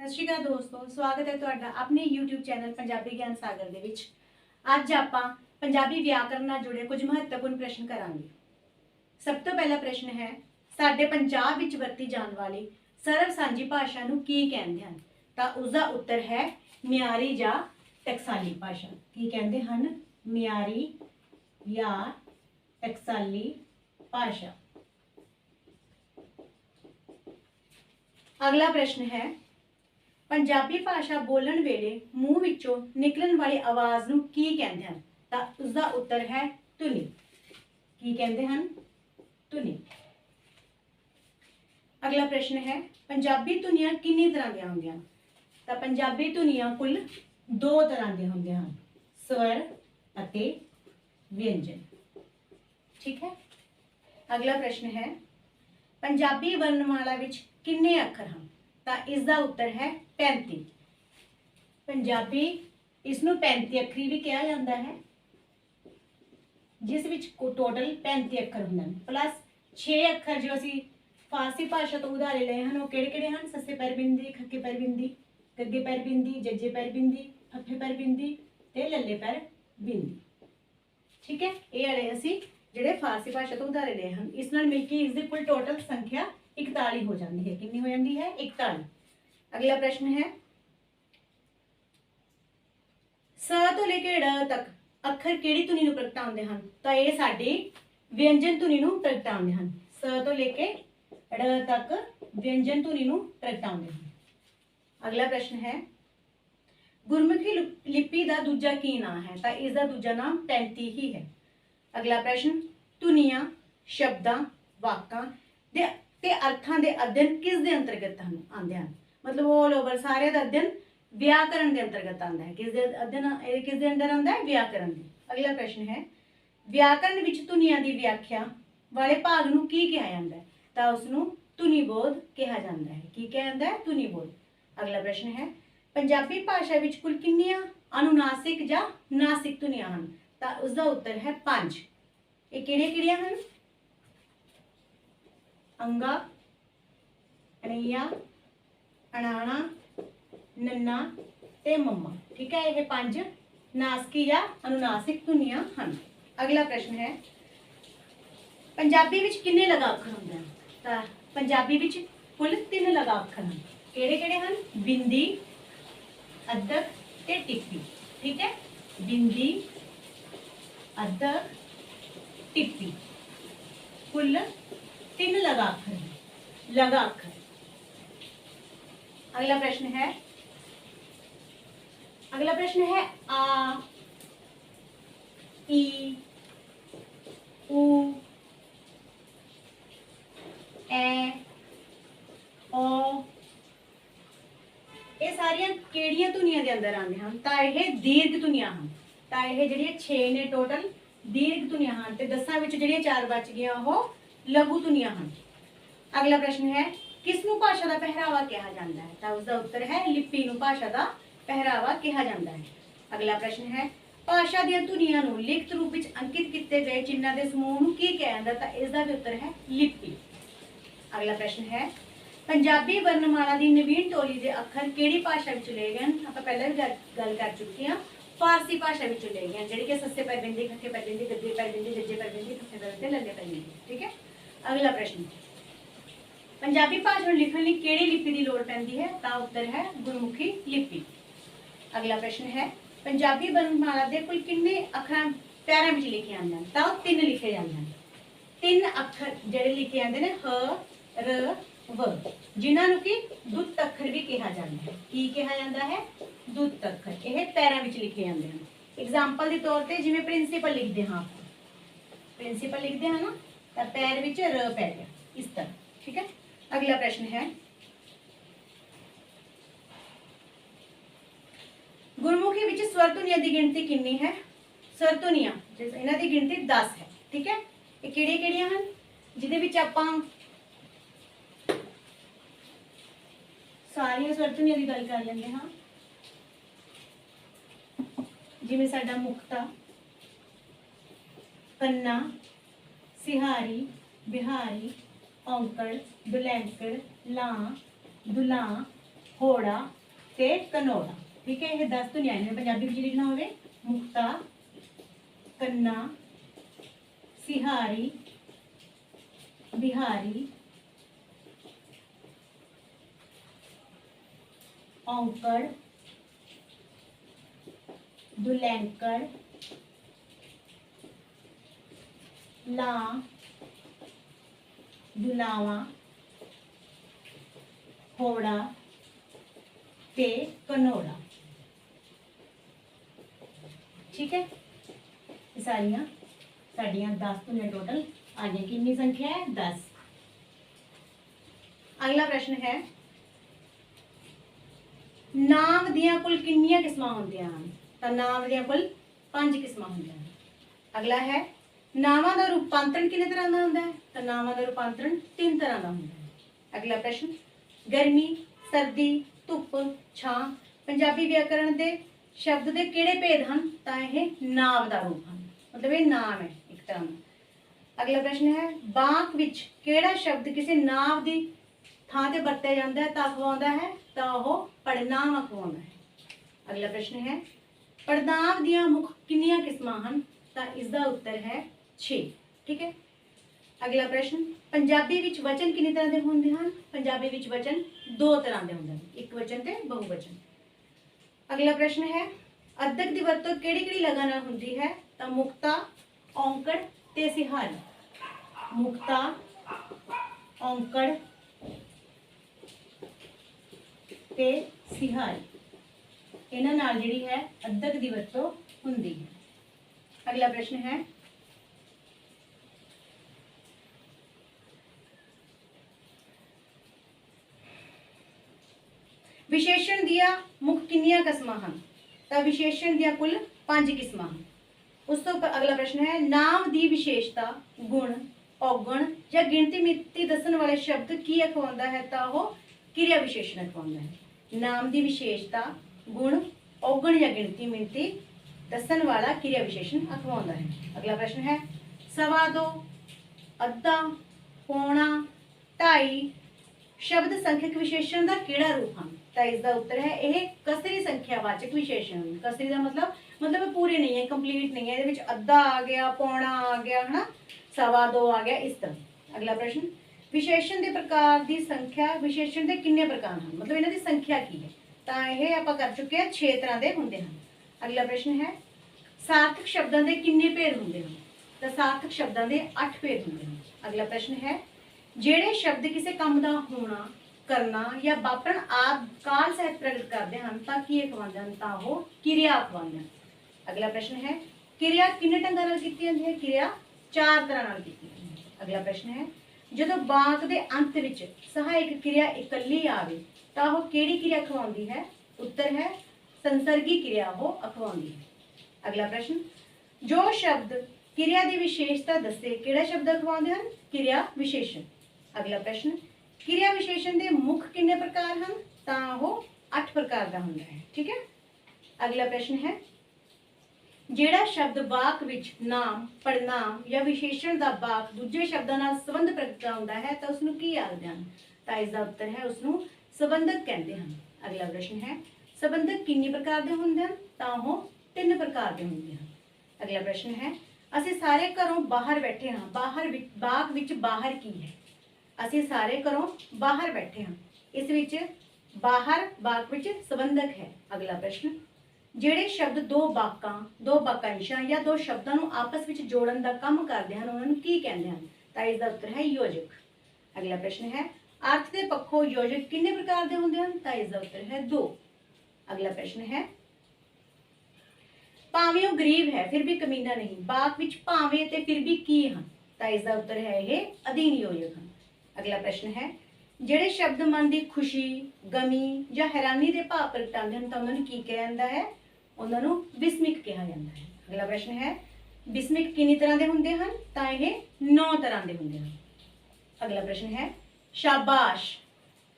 ਸਤਿ ਸ਼੍ਰੀ ਅਕਾਲ ਦੋਸਤੋ, ਸਵਾਗਤ ਹੈ ਤੁਹਾਡਾ ਆਪਣੇ YouTube ਚੈਨਲ ਪੰਜਾਬੀ ਗਿਆਨ ਸਾਗਰ ਦੇ ਵਿੱਚ। ਅੱਜ ਆਪਾਂ ਪੰਜਾਬੀ ਵਿਆਕਰਨ ਨਾਲ ਜੁੜੇ ਕੁਝ ਮਹੱਤਵਪੂਰਨ ਪ੍ਰਸ਼ਨ ਕਰਾਂਗੇ। ਸਭ ਤੋਂ ਪਹਿਲਾ ਪ੍ਰਸ਼ਨ ਹੈ, ਸਾਡੇ ਪੰਜਾਬ ਵਿੱਚ ਵਰਤੀ ਜਾਣ ਵਾਲੀ ਸਰਵ ਸਾਂਝੀ ਭਾਸ਼ਾ ਨੂੰ ਕੀ ਕਹਿੰਦੇ ਹਨ? ਤਾਂ ਉਸ ਦਾ ਉੱਤਰ ਹੈ ਮਿਆਰੀ ਜਾਂ ਟਕਸਾਲੀ ਭਾਸ਼ਾ। ਕੀ ਕਹਿੰਦੇ ਹਨ? ਮਿਆਰੀ ਜਾਂ ਟਕਸਾਲੀ ਭਾਸ਼ਾ। अगला प्रश्न है, पंजाबी भाषा बोलण वेले मूँह विचों निकलण वाली आवाज़ नूं की कहंदे हन? तां उसदा उत्तर है धुनी। की कहंदे हन? धुनी। अगला प्रश्न है, पंजाबी धुनियां कितनी तरह दी होंदियां? तां पंजाबी धुनियां कुल दो तरह दी होंदियां हन, स्वर अते व्यंजन। ठीक है। अगला प्रश्न है, पंजाबी वर्णमाला विच किन्ने अखर हैं? तो इसका उत्तर है 35। पंजाबी इसनूं 35 अखरी भी कहा जाता है, जिस विच टोटल 35 अखर होंदे हैं, प्लस 6 अखर जो असी फारसी भाषा तो उधारे लए हैं। वो किहड़े-किहड़े हैं? सस्से पैर बिंदी, खक्के पैर बिंदी, गग्गे पैर बिंदी, जज्जे पैर बिंदी, फफे पैर बिंदी ते लल्ले पैर बिंदी। ठीक है। ये वाले असी जिहड़े फारसी भाषा तो उधारे लए हैं। इस नाल मिल के इसकी कुल टोटल संख्या 41 हो जाती है। कितनी हो जाती है? 41। अगला प्रश्न है, स तो लेके ड़ तक अखर किहड़ी धुनी नूं प्रगटाउंदे हन? तो ये साडी व्यंजन धुनी नूं प्रगटाउंदे हन। स तो लेके ड़ तक व्यंजन धुनी नूं प्रगटाउंदे हन। अगला प्रश्न है, गुरमुखी लिपि का दूजा की नाम है? तो इसका दूजा नाम 35 ही है। अगला प्रश्न, धुनियां शब्दां वाकां ते अर्थां दे अध्ययन किस दे अंतर्गत आंदे हन? मतलब ऑल ओवर सारे दा अध्ययन व्याकरण के अंतर्गत आता है। किस दे अध्ययन किस दे अंदर आता है? व्याकरण दे। अगला प्रश्न है, व्याकरण विच धुनियां दी व्याख्या वाले भाग नूं की कहा जाता है? तो उसनूं धुनीबोध कहा जाता है। की कहा जाता है? धुनीबोध। अगला प्रश्न है, पंजाबी भाषा विच कुल कितनियां अनुनासिक जां नासिक धुनियां हन? तो उसका उत्तर है 5। ये किहड़ियां-किहड़ियां हन? अंगा, अणैया, अणाणा, नन्ना ते मम्मा। ठीक है। ये 5 नासकी या अनुनासिक धुनियां हन। अगला प्रश्न है, पंजाबी विच कितने लगा अखर होंदे हन? तां पंजाबी विच कुल 3 लगा अखर हन। किहड़े-किहड़े हन? बिंदी, अद्धक ते टिप्पी। ठीक है। बिंदी, अद्धक, टिप्पी, कुल 3 लगा अखर हैं। लगा अखर। अगला प्रश्न है, आ, ई, ऊ, ए, ओ, ये सारियां केड़ियां धुनियां दे अंदर आंदे हन? तां ये दीर्घ धुनियां हन। तां ये जिहड़ियां 6 ने टोटल दीर्घ धुनियां हन ते 10 विच जिहड़ियां 4 बच गईयां ओह लघु धुनियां हन। अगला प्रश्न है, किसनूं भाषा का पहरावा कहा जाता है? तो उसका उत्तर है लिपि नूं भाषा का पहरावा कहा जाता है। अगला प्रश्न है, भाषा दी धुनियां नूं लिखत रूप विच अंकित किए गए चिन्हां दे समूह नूं की कहा जाता है? तो इसका भी उत्तर है लिपि। अगला प्रश्न है, पंजाबी वर्णमाला की नवीन टोली के अखर किहड़ी भाषा विच लए गए हैं? आपां पहले भी गल कर चुके हैं, फारसी भाषा विच लए गए हैं, जिहड़ी कि सस्से पैर बिंदी, खक्के पैर बिंदी, गद्दे पैर बिंदी, जज्जे पैर बिंदी, फफे पैर बिंदी, लल्ले पैर बिंदी। ठीक है। अगला प्रश्न, पंजाबी भाषा में लिखने लिए किहड़ी लिपि की लोड़ पैंदी है? तो उत्तर है गुरमुखी लिपि। अगला प्रश्न है, पंजाबी वर्णमाला के कुल कितने अखर पैरां विच लिखे जाते हैं? तो 3 लिखे जाते हैं। 3 अखर जिहड़े लिखे जाते हैं ह, र, व, जिन्हां कि दुत्त अखर भी कहा जाता है। की कहा जाता है? दुत्त अखर। यह पैरां विच लिखे जाते हैं। एग्जाम्पल के तौर पर जिवें प्रिंसीपल लिखते हैं, आप प्रिंसीपल लिखते हैं ना, तो पैर विच र पै गया इस तरह। ठीक है। अगला प्रश्न है, गुरमुखी विच स्वर धुनियां की गिनती कितनी है? स्वर धुनियां इन्हां दी गिनती 10 है। ठीक है। ये किहड़ियां-किहड़ियां हन? जिहदे विच आपां सारियां स्वर धुनियां की गल कर लैंदे हां, जिवें साडा मुक्ता, पन्ना, सिहारी, बिहारी, औंकड़, दुलैंकड़, लां, दुलां, ਹੋੜਾ ਤੇ ਕਨੋੜਾ। ठीक है, ये 10 ਧੁਨੀਆਂ ਨੇ। ਪੰਜਾਬੀ ਵਿੱਚ ਲਿਖਣਾ ਹੋਵੇ ਮੁਕਤਾ, ਕੰਨਾ, ਸਿਹਾਰੀ, ਬਿਹਾਰੀ, औंकड़, दुलैंकड़, ला, दुलावा, होड़ा ते कनोड़ा। ठीक है, ये सारियां साडियां 10 धुनियां टोटल आ गई। कितनी संख्या है? 10। अगला प्रश्न है, नाम दियां कुल कितनियां किस्मां होंदियां हन? तां नाम दियां कुल 5 किस्मां होंदियां हन। अगला है, नावां दा रूपांतरण कितने तरह दा हुंदा है? तां नावां दा रूपांतरण 3 तरह दा हुंदा है। अगला प्रश्न, गर्मी, सर्दी, धुप, छां पंजाबी व्याकरण दे शब्द दे किहड़े भेद हन? तां यह नाम दा रूप हन, मतलब ये नाम है एक तरह दा। अगला प्रश्न है, बाक विच किहड़ा शब्द किसी नाम दी थां ते वरतिया जांदा है तां अखवाउंदा है? तां ओह पड़नाम अखवाउंदा है। अगला प्रश्न है, पड़नाम दियां मुख कितनियां किस्मां हन? तां इसदा उत्तर है 6। ठीक है, अगला प्रश्न, पंजाबी विच वचन कितने तरह के होंदे हन? पंजाबी विच वचन 2 तरह के होंदे हन, एक वचन ते बहुवचन। अगला प्रश्न है, अद्धक दी वरतों किहड़ी-किहड़ी लगा नाल हुंदी है? तां मुक्ता, औंकड़ ते सिहारी। मुक्ता, औंकड़ ते सिहारी, इन्हां नाल जिहड़ी है अद्धक दी वरतों हुंदी है। अगला प्रश्न है, विशेषण दिया मुख कितनियां किस्मां हन? तां विशेषण दिया कुल 5 किस्मां हन। उस तो अगला प्रश्न है, नाम दी विशेषता, गुण, औगण या गिनती मिति दसन वाले शब्द की अखवाउंदा है? तां ओह क्रिया विशेषण अखवाउंदा है। नाम दी विशेषता, गुण, औगण या गिनती मिति दसन वाला क्रिया विशेषण अखवाउंदा है। अगला प्रश्न है, सवा दो, अद्धा, पौना, ढाई शब्द संख्यक विशेषण का किहड़ा रूप हैं? तो इसका उत्तर है यह कसरी संख्यावाचक विशेषण। कसरी का मतलब पूरे नहीं है, कंप्लीट नहीं है। ये अद्धा आ गया, पौना आ गया, है ना, सवा दो आ गया, इस तरह। अगला प्रश्न, विशेषण के प्रकार की संख्या, विशेषण के कितने प्रकार हैं, मतलब इन्हों की संख्या की है? तो यह आप कर चुके हैं 6 तरह के होंगे हैं। अगला प्रश्न है, सार्थक शब्दों के कितने भेद होंगे हैं? तो सार्थक शब्दों के 8 भेद होंगे हैं। अगला प्रश्न है, ਜਿਹੜੇ शब्द किसी काम का होना, करना या वापरन आदि काल सहित प्रगट करते हैं तां की अखवाउंदे हन? तां ओह क्रिया अखवाउंदे हन। अगला प्रश्न है, क्रिया कितने ढंगां नाल कीती जांदी है? क्रिया 4 तरह नाल कीती जांदी है। अगला प्रश्न है, जदों वाक दे अंत विच सहायक क्रिया इकल्ली आवे तां ओह किहड़ी क्रिया अखवाउंदी है? उत्तर है संसर्गी क्रिया ओह अखवाउंदी है। अगला प्रश्न, जो शब्द क्रिया की विशेषता दसे किहड़ा शब्द अखवाउंदे हन? क्रिया विशेषण। अगला प्रश्न, क्रिया विशेषण के मुख कितने प्रकार हैं? तां ओह 8 प्रकार का होंदा है। ठीक है, अगला प्रश्न है, जिहड़ा शब्द वाक विच नाम, पड़नाम या विशेषण का वाक दूजे शब्दों नाल संबंध प्रगटाउंदा है तो उसनूं की आखदे हन? तां इसदा उत्तर है उसनूं संबंधक कहते हैं। अगला प्रश्न है, संबंधक कितने प्रकार के होंदे हन? तां ओह 3 प्रकार के होंदे हैं। अगला प्रश्न है, असीं सारे घरों बाहर बैठे हाँ, बाहर बाग विच बाहर की है? असीं सारे घरों बाहर बैठे हाँ, इस विच बाहर बाग विच संबंधक है। अगला प्रश्न, जिहड़े शब्द दो वाकांशां या 2 शब्दों नूं आपस विच जोड़न दा काम करदे हन उन्हां नूं की कहंदे हन? तां इसदा उत्तर है योजक। अगला प्रश्न है, अर्थ के पक्षों योजक कितने प्रकार के होंदे हन? तां इसदा उत्तर है 2। अगला प्रश्न है, भावें वो गरीब है फिर भी कमीना नहीं, बाक विच भावें ते फिर भी की हन? तां इसदा उत्तर है यह अधीन योजक हन। अगला प्रश्न है, जिहड़े शब्द मन की खुशी, गमी या हैरानी के भाव प्रगटाते हैं तो उन्होंने की कहा जाता है? उन्होंने विस्मिक कहा जाता है। अगला प्रश्न है, विस्मिक कितनी तरह के होंगे हैं? तो यह 9 तरह के होंगे हैं। अगला प्रश्न है, शाबाश,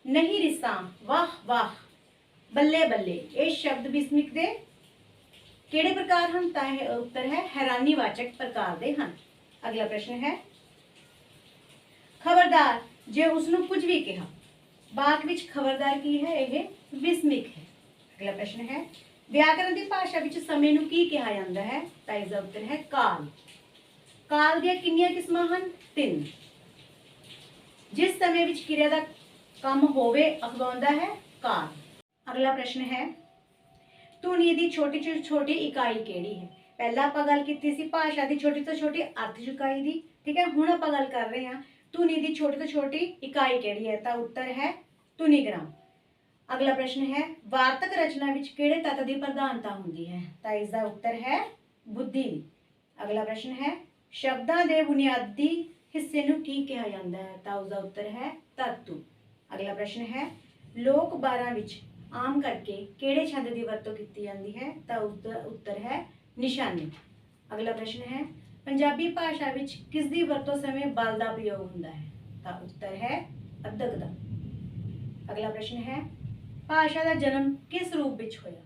नहीं रिसा, वाह वाह, बल्ले बल्ले ये शब्द विस्मिक के किहड़े प्रकार हैं? तो यह उत्तर है हैरानीवाचक प्रकार के हैं। अगला प्रश्न है, खबरदार जे उसनूं कुछ भी कहा ਵਾਕ ਵਿੱਚ ਖਬਰਦਾਰ ਕੀ ਹੈ? ਇਹ ਵਿਸਮਿਕ ਹੈ। ਅਗਲਾ ਪ੍ਰਸ਼ਨ ਹੈ ਵਿਆਕਰਨ ਦੀ ਭਾਸ਼ਾ ਵਿੱਚ ਸਮੇਂ ਨੂੰ ਕੀ ਕਿਹਾ ਜਾਂਦਾ ਹੈ? ਤਾਂ ਇਸ ਦਾ ਉੱਤਰ ਹੈ ਕਾਲ। ਕਾਲ ਦੀਆਂ ਕਿੰਨੀਆਂ ਕਿਸਮਾਂ ਹਨ? 3। ਜਿਸ ਸਮੇਂ ਵਿੱਚ ਕਿਰਿਆ ਦਾ ਕੰਮ ਹੋਵੇ ਅਖਵਾਉਂਦਾ ਹੈ ਕਾਲ। ਅਗਲਾ ਪ੍ਰਸ਼ਨ ਹੈ ਧੁਨੀ ਦੀ ਛੋਟੀ ਤੋਂ ਛੋਟੀ ਇਕਾਈ ਕਿਹੜੀ ਹੈ? ਪਹਿਲਾਂ ਆਪਾਂ ਗੱਲ ਕੀਤੀ ਸੀ ਭਾਸ਼ਾ ਦੀ ਛੋਟੀ ਤੋਂ ਛੋਟੀ ਅਰਥ ਇਕਾਈ ਦੀ, ਠੀਕ ਹੈ। ਹੁਣ ਆਪਾਂ ਗੱਲ ਕਰ ਰਹੇ ਹਾਂ ਧੁਨੀ ਦੀ ਛੋਟੀ ਤੋਂ ਛੋਟੀ ਇਕਾਈ ਕਿਹੜੀ ਹੈ? ਤਾਂ ਉੱਤਰ ਹੈ ਧੁਨੀਗ੍ਰਾਮ। ਅਗਲਾ ਪ੍ਰਸ਼ਨ ਹੈ ਵਾਰਤਕ ਰਚਨਾ ਵਿੱਚ ਕਿਹੜੇ ਤੱਤ ਦੀ ਪ੍ਰਧਾਨਤਾ ਹੁੰਦੀ ਹੈ? ਤਾਂ ਇਸ ਦਾ ਉੱਤਰ ਹੈ ਬੁੱਧੀ ਦੀ। ਅਗਲਾ ਪ੍ਰਸ਼ਨ ਹੈ ਸ਼ਬਦਾਂ ਦੇ ਬੁਨਿਆਦੀ ਹਿੱਸੇ ਨੂੰ ਕੀ ਕਿਹਾ ਜਾਂਦਾ ਹੈ? ਤਾਂ ਉਸ ਦਾ ਉੱਤਰ ਹੈ ਧਾਤੂ। ਅਗਲਾ ਪ੍ਰਸ਼ਨ ਹੈ ਲੋਕ ਬਾਰਾਂ ਵਿੱਚ ਆਮ ਕਰਕੇ ਕਿਹੜੇ ਛੰਦ ਦੀ ਵਰਤੋਂ ਕੀਤੀ ਜਾਂਦੀ ਹੈ? ਤਾਂ ਉਸ ਦਾ ਉੱਤਰ ਹੈ ਨਿਸ਼ਾਨੀ। ਅਗਲਾ ਪ੍ਰਸ਼ਨ ਹੈ ਪੰਜਾਬੀ ਭਾਸ਼ਾ ਵਿੱਚ ਕਿਸ ਦੀ ਵਰਤੋਂ ਸਮੇਂ ਬਲ ਦਾ ਪ੍ਰਯੋਗ ਹੁੰਦਾ ਹੈ? ਤਾਂ ਉੱਤਰ ਹੈ ਅੱਧਕ ਦਾ। ਅਗਲਾ ਪ੍ਰਸ਼ਨ ਹੈ ਭਾਸ਼ਾ ਦਾ ਜਨਮ ਕਿਸ ਰੂਪ ਵਿੱਚ ਹੋਇਆ?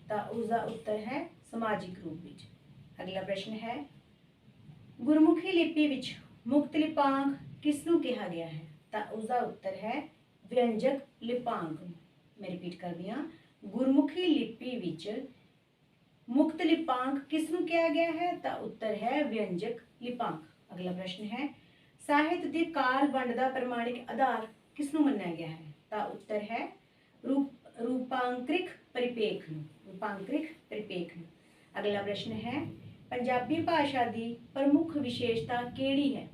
ਤਾਂ ਉਸ ਦਾ ਉੱਤਰ ਹੈ ਸਮਾਜਿਕ ਰੂਪ ਵਿੱਚ। ਅਗਲਾ ਪ੍ਰਸ਼ਨ ਹੈ ਗੁਰਮੁਖੀ ਲਿਪੀ ਵਿੱਚ ਮੁਕਤ ਲਿਪਾਂਕ ਕਿਸ ਨੂੰ ਕਿਹਾ ਗਿਆ ਹੈ? ਤਾਂ ਉਸ ਦਾ ਉੱਤਰ ਹੈ ਵਿਅੰਜਕ ਲਿਪਾਂਕ। ਮੈਂ ਰਿਪੀਟ ਕਰਦੀ ਹਾਂ ਗੁਰਮੁਖੀ ਲਿਪੀ ਵਿੱਚ ਮੁਕਤ ਲਿਪਾਂਕ ਕਿਸ ਨੂੰ ਕਿਹਾ ਗਿਆ ਹੈ? ਤਾਂ ਉੱਤਰ ਹੈ ਵਿਅੰਜਕ ਲਿਪਾਂਕ। ਅਗਲਾ ਪ੍ਰਸ਼ਨ ਹੈ ਸਾਹਿਤ ਦੀ ਕਾਲ ਵੰਡ ਦਾ ਪ੍ਰਮਾਣਿਕ ਆਧਾਰ ਕਿਸ ਨੂੰ ਮੰਨਿਆ ਗਿਆ ਹੈ? ਤਾਂ ਉੱਤਰ ਹੈ ਰੂਪਾਂਤਰਿਕ ਪਰਿਪੇਖ ਨੂੰ। ਰੂਪਾਂਤਰਿਕ ਪਰਿਪੇਖ ਨੂੰ। ਅਗਲਾ ਪ੍ਰਸ਼ਨ ਹੈ ਪੰਜਾਬੀ ਭਾਸ਼ਾ ਦੀ ਪ੍ਰਮੁੱਖ ਵਿਸ਼ੇਸ਼ਤਾ ਕਿਹੜੀ ਹੈ?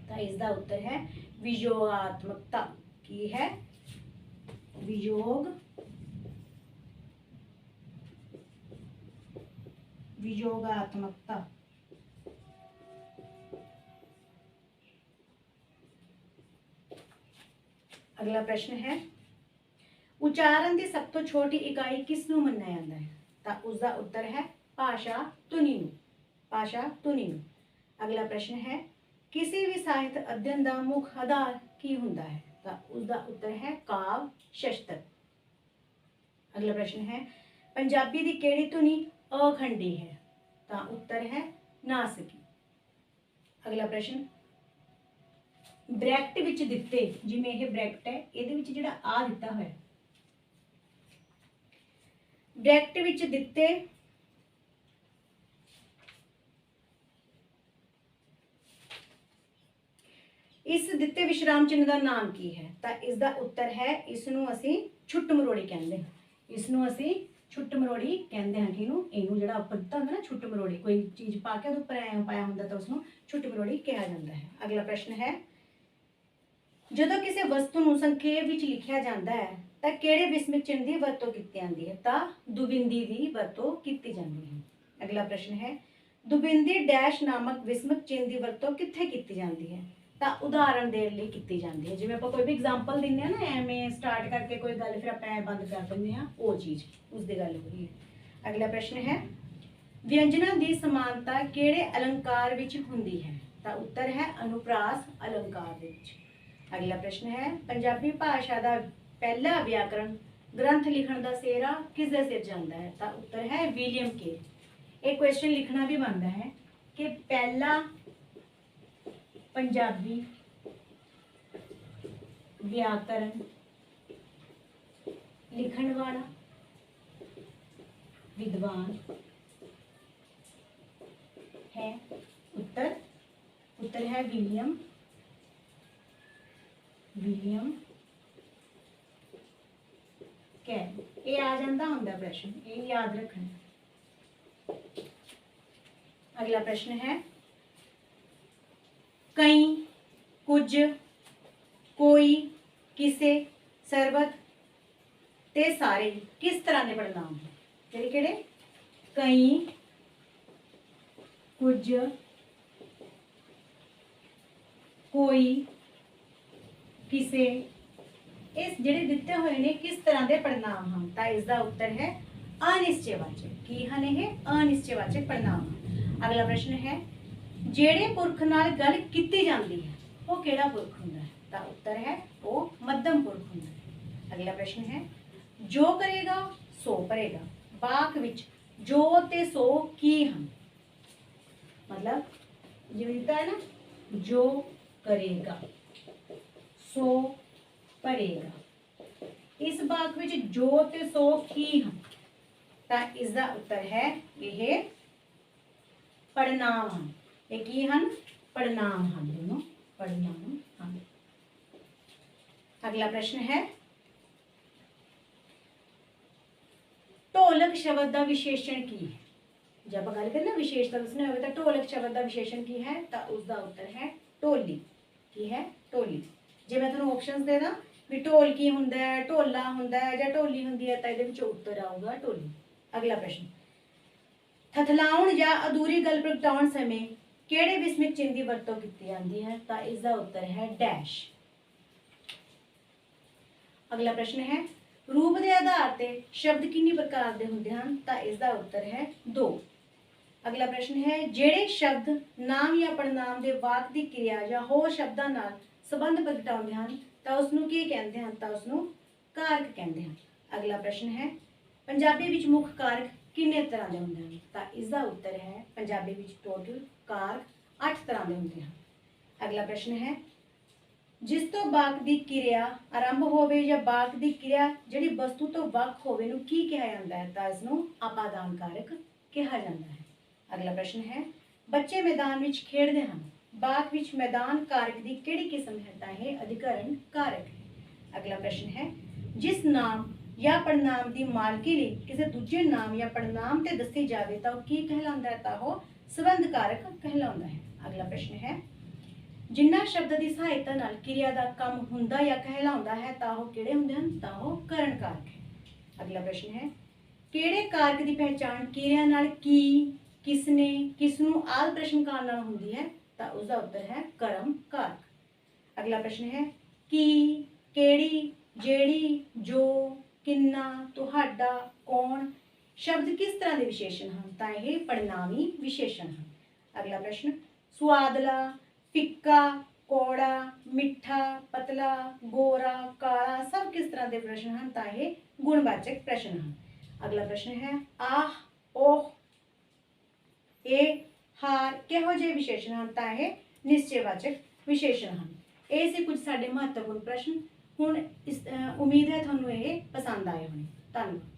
ਤਾਂ ਇਸ ਦਾ ਉੱਤਰ ਹੈ ਵਿਯੋਗਾਤਮਕਤਾ। ਕੀ ਹੈ? ਵਿਯੋਗਾਤਮਕਤਾ। ਅਗਲਾ ਪ੍ਰਸ਼ਨ ਹੈ ਉਚਾਰਨ ਦੀ ਸਭ ਤੋਂ ਛੋਟੀ ਇਕਾਈ ਕਿਸ ਨੂੰ ਮੰਨਿਆ ਜਾਂਦਾ ਹੈ? ਤਾਂ ਉਸ ਦਾ ਉੱਤਰ ਹੈ ਭਾਸ਼ਾ ਧੁਨੀ ਨੂੰ। ਭਾਸ਼ਾ ਧੁਨੀ ਨੂੰ। ਅਗਲਾ ਪ੍ਰਸ਼ਨ ਹੈ ਕਿਸੇ ਵੀ ਸਾਹਿਤ ਅਧਿਐਨ ਦਾ ਮੁੱਖ ਆਧਾਰ ਕੀ ਹੁੰਦਾ ਹੈ? ਤਾਂ ਉਸ ਦਾ ਉੱਤਰ ਹੈ ਕਾਵਿ ਸ਼ਾਸਤਰ। ਅਗਲਾ ਪ੍ਰਸ਼ਨ ਹੈ ਪੰਜਾਬੀ ਦੀ ਕਿਹੜੀ ਧੁਨੀ ਅਖੰਡੀ ਹੈ? ਤਾਂ ਉੱਤਰ ਹੈ ਨਾਸਿਕੀ। ਅਗਲਾ ਪ੍ਰਸ਼ਨ ਬ੍ਰੈਕਟ ਵਿੱਚ ਦਿੱਤੇ, ਜਿਵੇਂ ਇਹ ਬ੍ਰੈਕਟ ਹੈ ਇਹਦੇ ਵਿੱਚ ਜਿਹੜਾ ਆ ਦਿੱਤਾ ਹੋਇਆ ਬ੍ਰੈਕਟ ਵਿੱਚ ਦਿੱਤੇ ਇਸ ਦਿੱਤੇ ਵਿਸ਼ਰਾਮ ਚਿੰਨ੍ਹ ਦਾ ਨਾਮ ਕੀ ਹੈ? ਤਾਂ ਇਸ ਦਾ ਉੱਤਰ ਹੈ ਇਸ ਨੂੰ ਅਸੀਂ ਛੁੱਟ ਮਰੋੜੀ ਕਹਿੰਦੇ ਹਾਂ। ਇਸ ਨੂੰ ਅਸੀਂ ਛੁੱਟ ਮਰੋੜੀ ਕਹਿੰਦੇ ਹਾਂ। ਕਿਹਨੂੰ? ਇਹਨੂੰ ਜਿਹੜਾ ਉੱਪਰ ਦਿੱਤਾ ਹੁੰਦਾ ਨਾ ਛੁੱਟ ਮਰੋੜੀ, ਕੋਈ ਚੀਜ਼ ਪਾ ਕੇ ਉਹਦੇ ਉੱਪਰ ਐਂ ਪਾਇਆ ਹੁੰਦਾ ਤਾਂ ਉਸਨੂੰ ਛੁੱਟ ਮਰੋੜੀ ਕਿਹਾ ਜਾਂਦਾ ਹੈ। ਅਗਲਾ ਪ੍ਰਸ਼ਨ ਹੈ ਜਦੋਂ ਕਿਸੇ ਵਸਤੂ ਨੂੰ ਸੰਖੇਪ ਵਿੱਚ ਲਿਖਿਆ ਜਾਂਦਾ ਹੈ ਤਾਂ ਕਿਹੜੇ ਵਿਸਮਿਕ ਚਿੰਨ੍ਹ ਦੀ ਵਰਤੋਂ ਕੀਤੀ ਜਾਂਦੀ ਹੈ? ਤਾਂ ਦੁਬਿੰਦੀ ਦੀ ਵਰਤੋਂ ਕੀਤੀ ਜਾਂਦੀ ਹੈ। ਅਗਲਾ ਪ੍ਰਸ਼ਨ ਹੈ ਦੁਬਿੰਦੀ ਡੈਸ਼ ਨਾਮਕ ਵਿਸਮਿਕ ਚਿੰਨ੍ਹ ਦੀ ਵਰਤੋਂ ਕਿੱਥੇ ਕੀਤੀ ਜਾਂਦੀ ਹੈ? ਤਾਂ ਉਦਾਹਰਣ ਦੇਣ ਲਈ ਕੀਤੀ ਜਾਂਦੀ ਹੈ। ਜਿਵੇਂ ਆਪਾਂ ਕੋਈ ਵੀ ਐਗਜ਼ਾਮਪਲ ਦਿੰਦੇ ਆ ਨਾ, ਐਵੇਂ ਸਟਾਰਟ ਕਰਕੇ ਕੋਈ ਗੱਲ ਫਿਰ ਆਪਾਂ ਐ ਬੰਦ ਕਰ ਦਿੰਦੇ ਆ, ਉਹ ਚੀਜ਼ ਉਸ ਦੀ ਗੱਲ ਹੋ ਰਹੀ ਹੈ। ਅਗਲਾ ਪ੍ਰਸ਼ਨ ਹੈ ਵਿਅੰਜਨਾਂ ਦੀ ਸਮਾਨਤਾ ਕਿਹੜੇ ਅਲੰਕਾਰ ਵਿੱਚ ਹੁੰਦੀ ਹੈ? ਤਾਂ ਉੱਤਰ ਹੈ ਅਨੁਪ੍ਰਾਸ ਅਲੰਕਾਰ ਦੇ ਵਿੱਚ। ਅਗਲਾ ਪ੍ਰਸ਼ਨ ਹੈ ਪੰਜਾਬੀ ਭਾਸ਼ਾ ਦਾ ਪਹਿਲਾ ਵਿਆਕਰਣ ਗ੍ਰੰਥ ਲਿਖਣ ਦਾ ਸਿਹਰਾ ਕਿਸ ਦੇ ਸਿਰ ਜਾਂਦਾ ਹੈ? ਤਾਂ ਉੱਤਰ ਹੈ ਵਿਲੀਅਮ ਕੇਰ। ਇਹ ਕੁਐਸਚਨ ਲਿਖਣਾ ਵੀ ਬਣਦਾ ਹੈ ਕਿ ਪਹਿਲਾ ਪੰਜਾਬੀ ਵਿਆਕਰਣ ਲਿਖਣ ਵਾਲਾ विद्वान है? उत्तर है विलियम कैल। ये आ जाता होंगे प्रश्न, ये याद रखना। अगला प्रश्न है कई, कुछ, कोई, किसे, सर्वत ते सारे किस तरह के पड़नाम हैं? ਕਿਹੜੇ? ਕਈ, ਕੁਝ, ਕੋਈ, ਕਿਸੇ। ਇਸ ਜਿਹੜੇ ਦਿੱਤੇ ਹੋਏ ਨੇ ਕਿਸ ਤਰ੍ਹਾਂ ਦੇ ਪੜਨਾਮ ਹਨ? ਤਾਂ ਇਸ ਦਾ ਉੱਤਰ ਹੈ ਅਨਿਸ਼ਚੈਵਾਚਕ। ਕੀ ਹਨ ਇਹ? ਅਨਿਸ਼ਚੈਵਾਚਕ ਪੜਨਾਮ। ਅਗਲਾ ਪ੍ਰਸ਼ਨ ਹੈ ਜਿਹੜੇ ਪੁਰਖ ਨਾਲ ਗੱਲ ਕੀਤੀ ਜਾਂਦੀ ਹੈ ਉਹ ਕਿਹੜਾ ਪੁਰਖ ਹੁੰਦਾ ਹੈ? ਤਾਂ ਉੱਤਰ ਹੈ ਉਹ ਮੱਧਮ ਪੁਰਖ ਹੁੰਦਾ ਹੈ। ਅਗਲਾ ਪ੍ਰਸ਼ਨ ਹੈ ਜੋ ਕਰੇਗਾ ਸੋ ਭਰੇਗਾ। ਵਾਕ ਵਿੱਚ ਜੋ ਤੇ ਸੋ ਕੀ ਹਨ? मतलब जो ਦਿੱਤਾ ਹੈ ਨਾ, ਜੋ ਕਰੇਗਾ, ਸੋ पढ़ेगा। इस वाक विच जो ते सो की हैं, तो इसका उत्तर है यह पड़नाम हैं। ये की हैं? पड़नाम हैं, दोनों पड़नाम हैं। अगला प्रश्न है, ढोलक शब्द का विशेषण की है? जब गल करें ना विशेषता दसनी हो तो ढोलक शब्द का विशेषण की है, तो उसका उत्तर है ढोली। की है? ढोली। जे मैं तुहानू ऑप्शंस दे दा भी ढोल की हुंदा है, ढोला हुंदा है या ढोली हुंदी है, तो इहदे विच उत्तर आऊगा ढोली। अगला प्रश्न, थथलाउण या अधूरी गल प्रगटाउण समय किहड़े विस्मिक चिन्ह की वरतों की जाती है? तो इसका उत्तर है डैश। अगला प्रश्न है, रूप के आधार पर शब्द कितनी प्रकार के होंगे हैं? तो इसका उत्तर है 2। अगला प्रश्न है, जेड़े शब्द नाम या पड़नाम के वाक की क्रिया या होर शब्दों नाल संबंध प्रगटाउंदे हैं, तो उसनूं की कहते हैं? तो उसनूं कारक कहते हैं। अगला प्रश्न है, पंजाबी विच मुख कारक कितने तरह के होंगे हैं? तो इसका उत्तर है पंजाबी विच टोटल कारक 8 तरह के होंगे हैं। अगला प्रश्न है, जिस तो वाक की क्रिया आरंभ होवे या वाक की क्रिया जिहड़ी वस्तु तो वख होवे नूं की कहा जाता है? तो इसनूं अपादान कारक कहा जाता है। अगला प्रश्न है, बच्चे मैदान विच खेडदे हैं, वाक विच मैदान कारक की किहड़ी किस्म है? तो यह अधिकरण कारक है। अगला प्रश्न है, जिस नाम या पड़नाम की मालकी लई किसी दूजे नाम या पड़नाम ते दसी जाए तो की कहलाता है? तो वह संबंध कारक कहलाता है। अगला प्रश्न है, जिन्ना शब्द की सहायता नाल क्रिया का काम हुंदा या कहलाता है तो वह किहड़े हुंदे हैं? तो वह करण कारक है। अगला प्रश्न है, किहड़े कारक की पहचान क्रिया नाल की, किसने, किसनूं आदि प्रश्न काल नाल हुंदी है? तो उसका उत्तर है कर्म कारक। अगला प्रश्न है, की, केड़ी, जेड़ी, जो, किन्ना, तुहाडा, कौन शब्द किस तरह के विशेषण हैं? तो यह पड़नामी विशेषण हैं। अगला प्रश्न, सुआदला, फिक्का, कौड़ा, मिठा, पतला, गोरा, काला सब किस तरह के प्रश्न हैं? तो यह गुणवाचक प्रश्न हैं। अगला प्रश्न है, आह, ओह, ए, हार किहो जे विशेषण हैं? तो यह निश्चयवाचक विशेषण हैं। ये सी कुछ साडे महत्वपूर्ण प्रश्न। हुण उम्मीद है तुहानूं ये पसंद आए होणे। धन्यवाद।